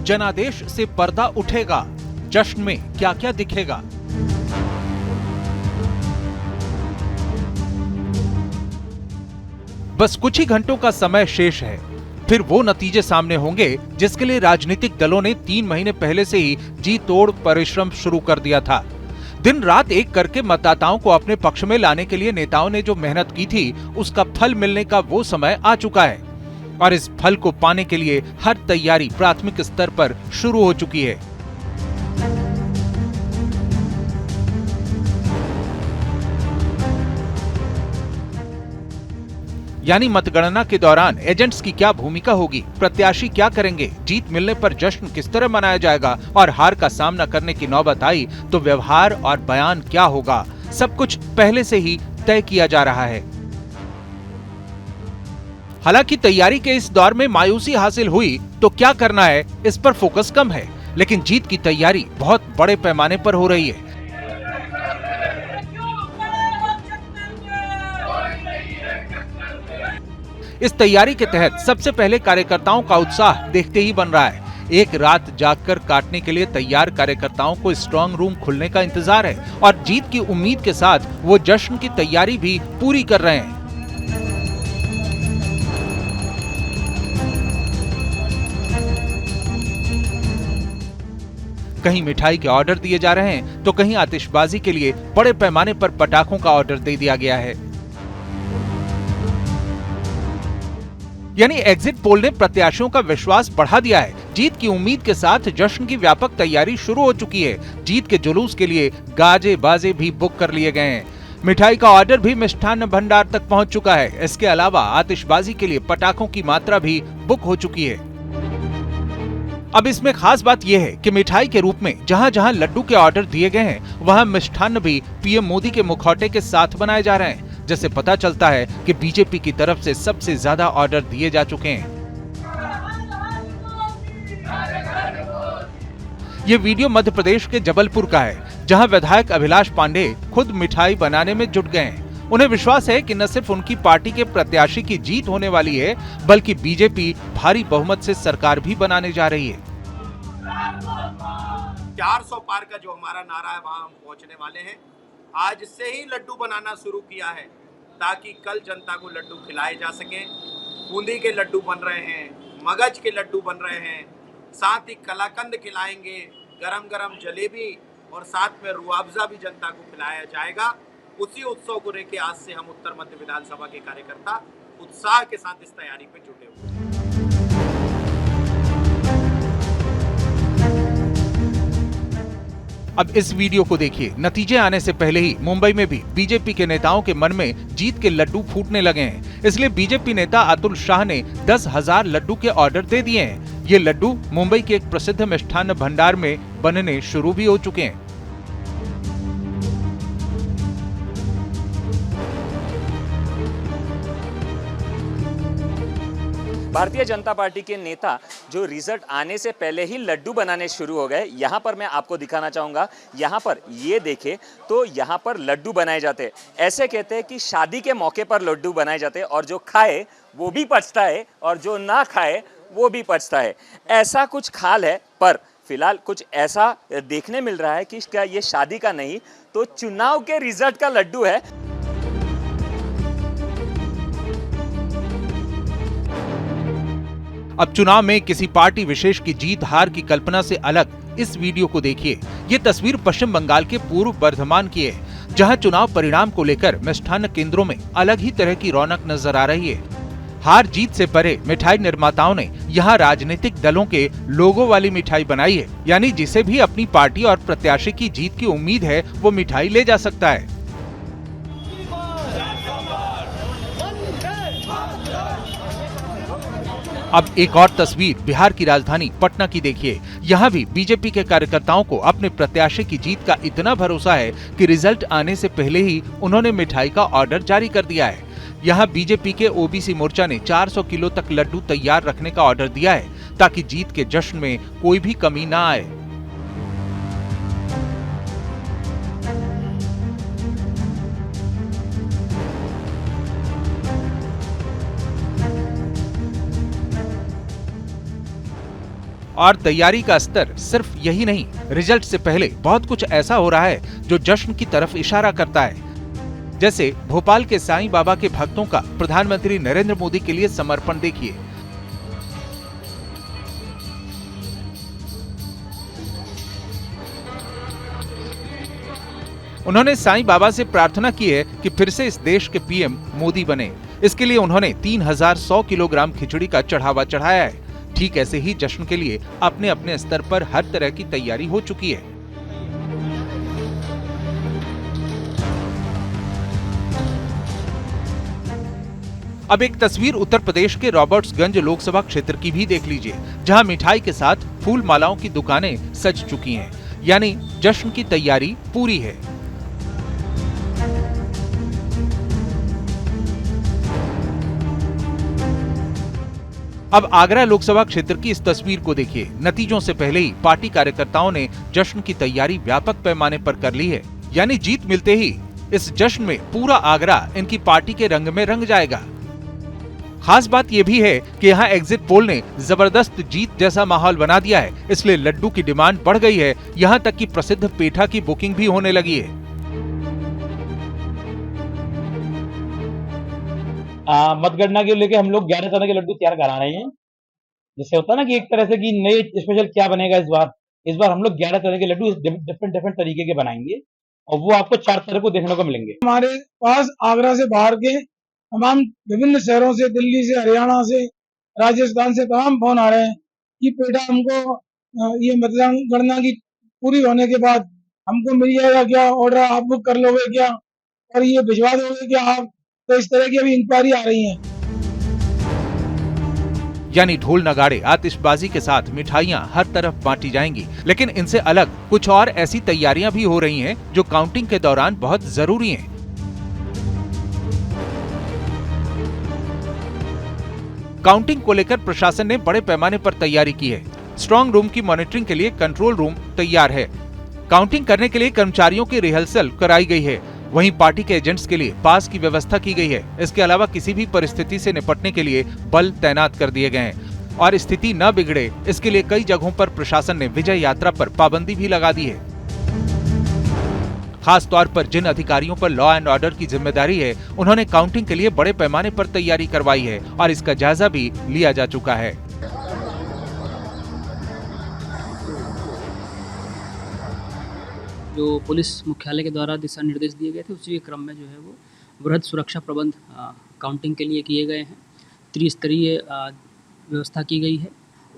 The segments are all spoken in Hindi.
जनादेश से पर्दा उठेगा, जश्न में क्या क्या दिखेगा। बस कुछ ही घंटों का समय शेष है, फिर वो नतीजे सामने होंगे जिसके लिए राजनीतिक दलों ने 3 महीने पहले से ही जी तोड़ परिश्रम शुरू कर दिया था। दिन रात एक करके मतदाताओं को अपने पक्ष में लाने के लिए नेताओं ने जो मेहनत की थी, उसका फल मिलने का वो समय आ चुका है और इस फल को पाने के लिए हर तैयारी प्राथमिक स्तर पर शुरू हो चुकी है। यानी मतगणना के दौरान एजेंट्स की क्या भूमिका होगी, प्रत्याशी क्या करेंगे, जीत मिलने पर जश्न किस तरह मनाया जाएगा और हार का सामना करने की नौबत आई तो व्यवहार और बयान क्या होगा, सब कुछ पहले से ही तय किया जा रहा है। हालांकि तैयारी के इस दौर में मायूसी हासिल हुई तो क्या करना है, इस पर फोकस कम है, लेकिन जीत की तैयारी बहुत बड़े पैमाने पर हो रही है। इस तैयारी के तहत सबसे पहले कार्यकर्ताओं का उत्साह देखते ही बन रहा है। एक रात जागकर काटने के लिए तैयार कार्यकर्ताओं को स्ट्रांग रूम खुलने का इंतजार है और जीत की उम्मीद के साथ वो जश्न की तैयारी भी पूरी कर रहे हैं। कहीं मिठाई के ऑर्डर दिए जा रहे हैं तो कहीं आतिशबाजी के लिए बड़े पैमाने पर पटाखों का ऑर्डर दे दिया गया है। यानी एग्जिट पोल ने प्रत्याशियों का विश्वास बढ़ा दिया है। जीत की उम्मीद के साथ जश्न की व्यापक तैयारी शुरू हो चुकी है। जीत के जुलूस के लिए गाजे बाजे भी बुक कर लिए गए हैं। मिठाई का ऑर्डर भी मिष्ठान्न भंडार तक पहुंच चुका है। इसके अलावा आतिशबाजी के लिए पटाखों की मात्रा भी बुक हो चुकी है। अब इसमें खास बात यह है कि मिठाई के रूप में जहां जहां लड्डू के ऑर्डर दिए गए हैं, वहां मिष्ठान्न भी पीएम मोदी के मुखौटे के साथ बनाए जा रहे हैं। जिससे पता चलता है कि बीजेपी की तरफ से सबसे ज्यादा ऑर्डर दिए जा चुके हैं। ये वीडियो मध्य प्रदेश के जबलपुर का है, जहां विधायक अभिलाष पांडे खुद मिठाई बनाने में जुट गए हैं। उन्हें विश्वास है कि न सिर्फ उनकी पार्टी के प्रत्याशी की जीत होने वाली है, बल्कि बीजेपी भारी बहुमत से सरकार भी बनाने जा रही है। 400 पार का जो हमारा नारा है, वहां हम पहुंचने वाले हैं। आज से ही लड्डू बनाना शुरू किया है ताकि कल जनता को लड्डू खिलाए जा सके। बूंदी के लड्डू बन रहे हैं, मगज के लड्डू बन रहे हैं, साथ ही कलाकंद खिलाएंगे, गरम गरम जलेबी और साथ में रुआवजा भी जनता को खिलाया जाएगा। उसी उत्सव को लेकर आज से हम उत्तर मध्य विधानसभा के कार्यकर्ता उत्साह के साथ इस तैयारी में जुटे हुए हैं। अब इस वीडियो को देखिए। नतीजे आने से पहले ही मुंबई में भी बीजेपी के नेताओं के मन में जीत के लड्डू फूटने लगे हैं। इसलिए बीजेपी नेता अतुल शाह ने 10,000 लड्डू के ऑर्डर दे दिए हैं। ये लड्डू मुंबई के एक प्रसिद्ध मिष्ठान्न भंडार में बनने शुरू भी हो चुके हैं। भारतीय जनता पार्टी के नेता जो रिजल्ट आने से पहले ही लड्डू बनाने शुरू हो गए। यहाँ पर मैं आपको दिखाना चाहूँगा, यहाँ पर ये देखें तो यहाँ पर लड्डू बनाए जाते हैं। ऐसे कहते हैं कि शादी के मौके पर लड्डू बनाए जाते हैं और जो खाए वो भी पछता है और जो ना खाए वो भी पछता है। ऐसा कुछ खाल है, पर फिलहाल कुछ ऐसा देखने मिल रहा है कि क्या ये शादी का नहीं तो चुनाव के रिजल्ट का लड्डू है। अब चुनाव में किसी पार्टी विशेष की जीत हार की कल्पना से अलग इस वीडियो को देखिए। ये तस्वीर पश्चिम बंगाल के पूर्व बर्धमान की है, जहां चुनाव परिणाम को लेकर मिष्ठान्न केंद्रों में अलग ही तरह की रौनक नजर आ रही है। हार जीत से परे मिठाई निर्माताओं ने यहाँ राजनीतिक दलों के लोगों वाली मिठाई बनाई है। यानी जिसे भी अपनी पार्टी और प्रत्याशी की जीत की उम्मीद है, वो मिठाई ले जा सकता है। अब एक और तस्वीर बिहार की राजधानी पटना की देखिए। यहाँ भी बीजेपी के कार्यकर्ताओं को अपने प्रत्याशी की जीत का इतना भरोसा है कि रिजल्ट आने से पहले ही उन्होंने मिठाई का ऑर्डर जारी कर दिया है। यहाँ बीजेपी के ओबीसी मोर्चा ने 400 किलो तक लड्डू तैयार रखने का ऑर्डर दिया है ताकि जीत के जश्न में कोई भी कमी ना आए। और तैयारी का स्तर सिर्फ यही नहीं, रिजल्ट से पहले बहुत कुछ ऐसा हो रहा है जो जश्न की तरफ इशारा करता है। जैसे भोपाल के साईं बाबा के भक्तों का प्रधानमंत्री नरेंद्र मोदी के लिए समर्पण देखिए। उन्होंने साईं बाबा से प्रार्थना की है कि फिर से इस देश के पीएम मोदी बने। इसके लिए उन्होंने 3100 किलोग्राम खिचड़ी का चढ़ावा चढ़ाया है। ठीक ऐसे ही जश्न के लिए अपने अपने स्तर पर हर तरह की तैयारी हो चुकी है। अब एक तस्वीर उत्तर प्रदेश के रॉबर्ट्सगंज लोकसभा क्षेत्र की भी देख लीजिए, जहां मिठाई के साथ फूल मालाओं की दुकानें सज चुकी हैं, यानी जश्न की तैयारी पूरी है। अब आगरा लोकसभा क्षेत्र की इस तस्वीर को देखिए। नतीजों से पहले ही पार्टी कार्यकर्ताओं ने जश्न की तैयारी व्यापक पैमाने पर कर ली है, यानी जीत मिलते ही इस जश्न में पूरा आगरा इनकी पार्टी के रंग में रंग जाएगा। खास बात यह भी है कि यहाँ एग्जिट पोल ने जबरदस्त जीत जैसा माहौल बना दिया है, इसलिए लड्डू की डिमांड बढ़ गई है। यहाँ तक कि प्रसिद्ध पेठा की बुकिंग भी होने लगी है। मतगणना के लेके हम लोग 11 तरह के लड्डू तैयार करा रहे हैं। जैसे होता है ना कि एक तरह से कि नए स्पेशल क्या बनेगा इस बार हम लोग 11 तरह के लड्डू डिफरेंट तरीके के बनाएंगे और वो आपको 4 तरह को देखने को मिलेंगे। हमारे पास आगरा से बाहर के तमाम विभिन्न शहरों से, दिल्ली से, हरियाणा से, राजस्थान से तमाम फोन आ रहे हैं कि पेठा हमको ये मतगणना की पूरी होने के बाद हमको मिल जाएगा क्या, ऑर्डर आप बुक कर लोगे क्या, और ये भिजवा दोगे क्या आप। तो इस तरह की अभी इंक्वायरी आ रही है। यानी ढोल नगाड़े आतिशबाजी के साथ मिठाइयां हर तरफ बांटी जाएंगी। लेकिन इनसे अलग कुछ और ऐसी तैयारियां भी हो रही हैं जो काउंटिंग के दौरान बहुत जरूरी हैं। काउंटिंग को लेकर प्रशासन ने बड़े पैमाने पर तैयारी की है। स्ट्रांग रूम की मॉनिटरिंग के लिए कंट्रोल रूम तैयार है। काउंटिंग करने के लिए कर्मचारियों की रिहर्सल कराई गई है। वहीं पार्टी के एजेंट्स के लिए पास की व्यवस्था की गई है। इसके अलावा किसी भी परिस्थिति से निपटने के लिए बल तैनात कर दिए गए हैं और स्थिति न बिगड़े इसके लिए कई जगहों पर प्रशासन ने विजय यात्रा पर पाबंदी भी लगा दी है। खास तौर पर जिन अधिकारियों पर लॉ एंड ऑर्डर की जिम्मेदारी है, उन्होंने काउंटिंग के लिए बड़े पैमाने पर तैयारी करवाई है और इसका जायजा भी लिया जा चुका है। जो पुलिस मुख्यालय के द्वारा दिशा निर्देश दिए गए थे, उसी के क्रम में जो है वो वृहद सुरक्षा प्रबंध काउंटिंग के लिए किए गए हैं। त्रिस्तरीय व्यवस्था की गई है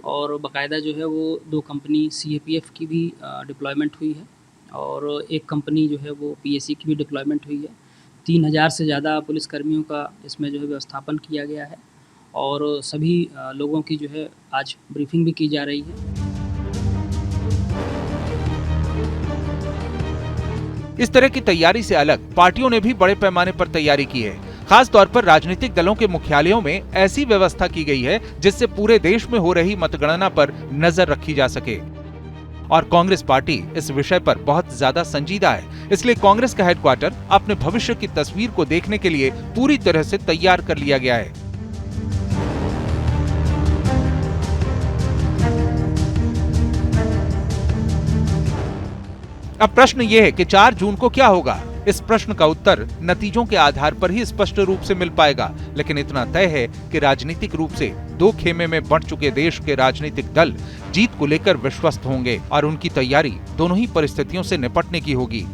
और बाकायदा जो है वो 2 कंपनी CAPF की भी डिप्लॉयमेंट हुई है और एक कंपनी जो है वो PAC की भी डिप्लॉयमेंट हुई है। 3000 से ज़्यादा पुलिसकर्मियों का इसमें जो है व्यवस्थापन किया गया है और सभी लोगों की जो है आज ब्रीफिंग भी की जा रही है। इस तरह की तैयारी से अलग पार्टियों ने भी बड़े पैमाने पर तैयारी की है। खास तौर पर राजनीतिक दलों के मुख्यालयों में ऐसी व्यवस्था की गई है जिससे पूरे देश में हो रही मतगणना पर नजर रखी जा सके। और कांग्रेस पार्टी इस विषय पर बहुत ज्यादा संजीदा है, इसलिए कांग्रेस का हेडक्वार्टर अपने भविष्य की तस्वीर को देखने के लिए पूरी तरह से तैयार कर लिया गया है। अब प्रश्न ये है कि 4 जून को क्या होगा। इस प्रश्न का उत्तर नतीजों के आधार पर ही स्पष्ट रूप से मिल पाएगा। लेकिन इतना तय है कि राजनीतिक रूप से 2 खेमे में बंट चुके देश के राजनीतिक दल जीत को लेकर विश्वस्त होंगे और उनकी तैयारी दोनों ही परिस्थितियों से निपटने की होगी।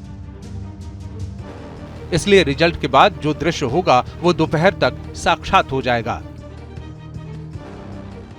इसलिए रिजल्ट के बाद जो दृश्य होगा वो दोपहर तक साक्षात हो जाएगा।